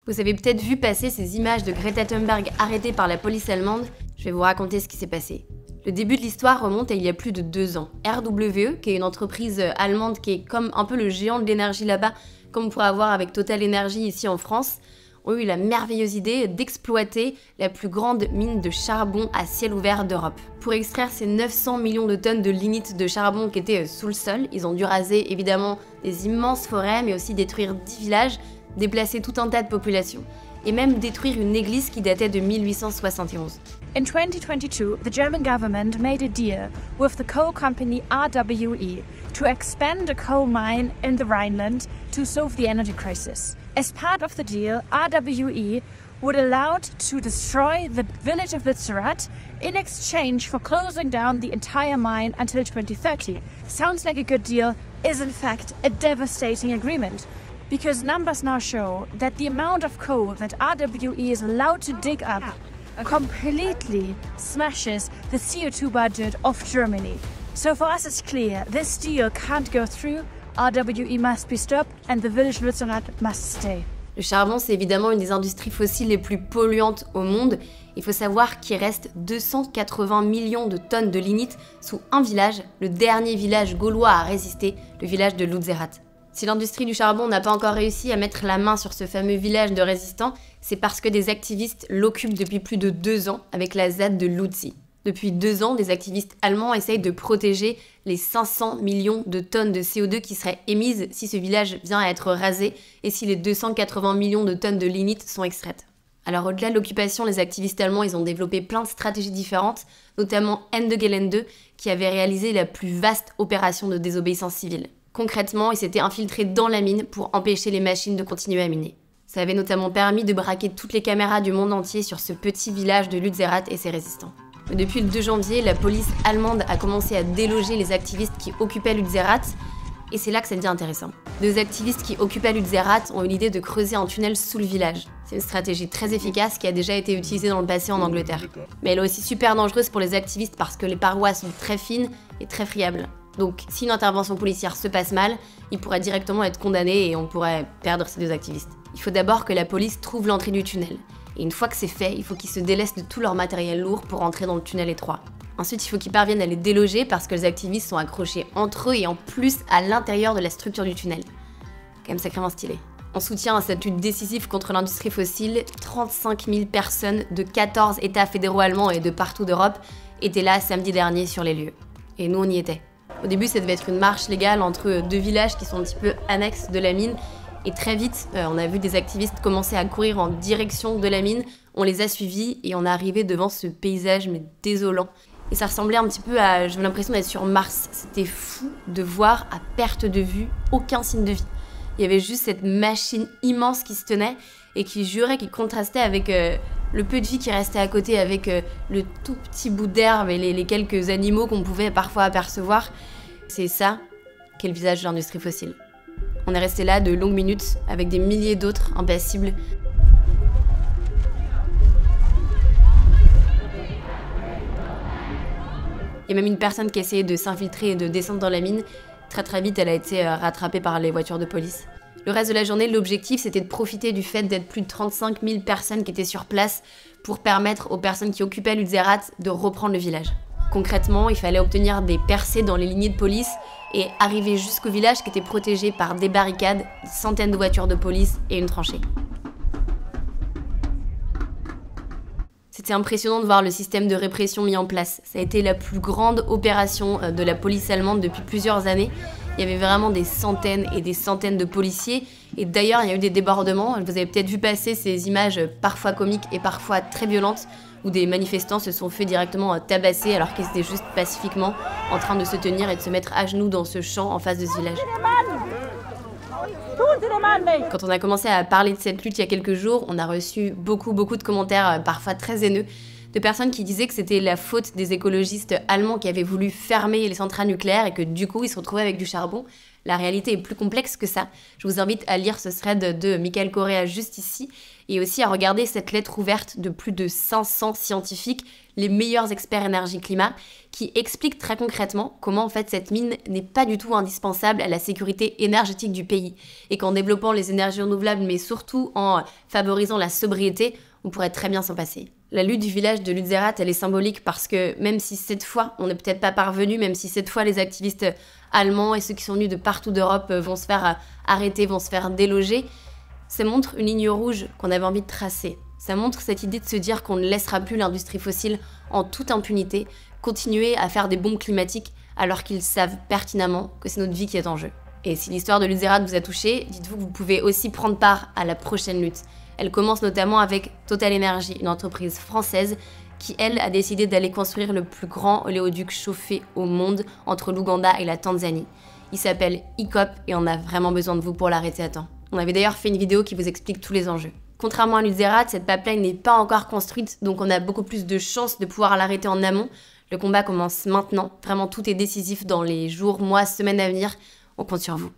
Vous avez peut-être vu passer ces images de Greta Thunberg arrêtée par la police allemande. Je vais vous raconter ce qui s'est passé. Le début de l'histoire remonte à il y a plus de 2 ans. RWE, qui est une entreprise allemande qui est comme un peu le géant de l'énergie là-bas, comme on pourrait avoir avec Total Energy ici en France, ont eu la merveilleuse idée d'exploiter la plus grande mine de charbon à ciel ouvert d'Europe. Pour extraire ces 900 millions de tonnes de lignite de charbon qui étaient sous le sol, ils ont dû raser évidemment des immenses forêts, mais aussi détruire 10 villages, déplacer tout un tas de populations, et même détruire une église qui datait de 1871. In 2022, the German government made a deal with the coal company RWE to expand a coal mine in the Rhineland to solve the energy crisis. As part of the deal, RWE would allow to destroy the village of Lützerath in exchange for closing down the entire mine until 2030. Sounds like a good deal, is in fact a devastating agreement, because numbers now show that the amount of coal that RWE is allowed to dig up completely smashes the CO2 budget of Germany. So for us it's clear, this deal can't go through, RWE must be stopped and the village Lützerath must stay. Le charbon, c'est évidemment une des industries fossiles les plus polluantes au monde. Il faut savoir qu'il reste 280 millions de tonnes de lignite sous un village, le dernier village gaulois à résister, le village de Lützerath. Si l'industrie du charbon n'a pas encore réussi à mettre la main sur ce fameux village de résistants, c'est parce que des activistes l'occupent depuis plus de 2 ans avec la ZAD de Lützi. Depuis 2 ans, des activistes allemands essayent de protéger les 500 millions de tonnes de CO2 qui seraient émises si ce village vient à être rasé et si les 280 millions de tonnes de lignite sont extraites. Alors au-delà de l'occupation, les activistes allemands ils ont développé plein de stratégies différentes, notamment Ende Gelände, qui avait réalisé la plus vaste opération de désobéissance civile. Concrètement, ils s'étaient infiltrés dans la mine pour empêcher les machines de continuer à miner. Ça avait notamment permis de braquer toutes les caméras du monde entier sur ce petit village de Lützerath et ses résistants. Mais depuis le 2 janvier, la police allemande a commencé à déloger les activistes qui occupaient Lützerath, et c'est là que ça devient intéressant. 2 activistes qui occupaient Lützerath ont eu l'idée de creuser un tunnel sous le village. C'est une stratégie très efficace qui a déjà été utilisée dans le passé en Angleterre. Mais elle est aussi super dangereuse pour les activistes parce que les parois sont très fines et très friables. Donc si une intervention policière se passe mal, ils pourraient directement être condamnés et on pourrait perdre ces 2 activistes. Il faut d'abord que la police trouve l'entrée du tunnel. Et une fois que c'est fait, il faut qu'ils se délestent de tout leur matériel lourd pour entrer dans le tunnel étroit. Ensuite, il faut qu'ils parviennent à les déloger parce que les activistes sont accrochés entre eux et en plus à l'intérieur de la structure du tunnel. Quand même sacrément stylé. En soutien à cette lutte décisive contre l'industrie fossile, 35 000 personnes de 14 États fédéraux allemands et de partout d'Europe étaient là samedi dernier sur les lieux. Et nous, on y était. Au début, ça devait être une marche légale entre 2 villages qui sont un petit peu annexes de la mine. Et très vite, on a vu des activistes commencer à courir en direction de la mine. On les a suivis et on est arrivé devant ce paysage mais désolant. Et ça ressemblait un petit peu à... J'avais l'impression d'être sur Mars. C'était fou de voir à perte de vue aucun signe de vie. Il y avait juste cette machine immense qui se tenait et qui jurait, qui contrastait avec le peu de vie qui restait à côté, avec le tout petit bout d'herbe et les quelques animaux qu'on pouvait parfois apercevoir. C'est ça qu'est le visage de l'industrie fossile. On est resté là de longues minutes avec des milliers d'autres impassibles. Il y a même une personne qui essayait de s'infiltrer et de descendre dans la mine. Très vite, elle a été rattrapée par les voitures de police. Le reste de la journée, l'objectif, c'était de profiter du fait d'être plus de 35 000 personnes qui étaient sur place pour permettre aux personnes qui occupaient Lützerath de reprendre le village. Concrètement, il fallait obtenir des percées dans les lignées de police et arriver jusqu'au village qui était protégé par des barricades, des centaines de voitures de police et une tranchée. C'était impressionnant de voir le système de répression mis en place. Ça a été la plus grande opération de la police allemande depuis plusieurs années. Il y avait vraiment des centaines et des centaines de policiers. Et d'ailleurs, il y a eu des débordements. Vous avez peut-être vu passer ces images parfois comiques et parfois très violentes où des manifestants se sont fait directement tabasser alors qu'ils étaient juste pacifiquement en train de se tenir et de se mettre à genoux dans ce champ en face de ce village. Quand on a commencé à parler de cette lutte il y a quelques jours, on a reçu beaucoup de commentaires, parfois très haineux, de personnes qui disaient que c'était la faute des écologistes allemands qui avaient voulu fermer les centrales nucléaires et que du coup ils se retrouvaient avec du charbon. La réalité est plus complexe que ça. Je vous invite à lire ce thread de Michael Correa juste ici et aussi à regarder cette lettre ouverte de plus de 500 scientifiques les meilleurs experts énergie-climat, qui expliquent très concrètement comment en fait cette mine n'est pas du tout indispensable à la sécurité énergétique du pays et qu'en développant les énergies renouvelables, mais surtout en favorisant la sobriété, on pourrait très bien s'en passer. La lutte du village de Lützerath, elle est symbolique parce que même si cette fois, on n'est peut-être pas parvenu, même si cette fois les activistes allemands et ceux qui sont venus de partout d'Europe vont se faire arrêter, vont se faire déloger, ça montre une ligne rouge qu'on avait envie de tracer. Ça montre cette idée de se dire qu'on ne laissera plus l'industrie fossile en toute impunité continuer à faire des bombes climatiques alors qu'ils savent pertinemment que c'est notre vie qui est en jeu. Et si l'histoire de Lützerath vous a touché, dites-vous que vous pouvez aussi prendre part à la prochaine lutte. Elle commence notamment avec Total Energy, une entreprise française qui, elle, a décidé d'aller construire le plus grand oléoduc chauffé au monde entre l'Ouganda et la Tanzanie. Il s'appelle ICOP et on a vraiment besoin de vous pour l'arrêter à temps. On avait d'ailleurs fait une vidéo qui vous explique tous les enjeux. Contrairement à Lützerath, cette pipeline n'est pas encore construite, donc on a beaucoup plus de chances de pouvoir l'arrêter en amont. Le combat commence maintenant. Vraiment, tout est décisif dans les jours, mois, semaines à venir. On compte sur vous.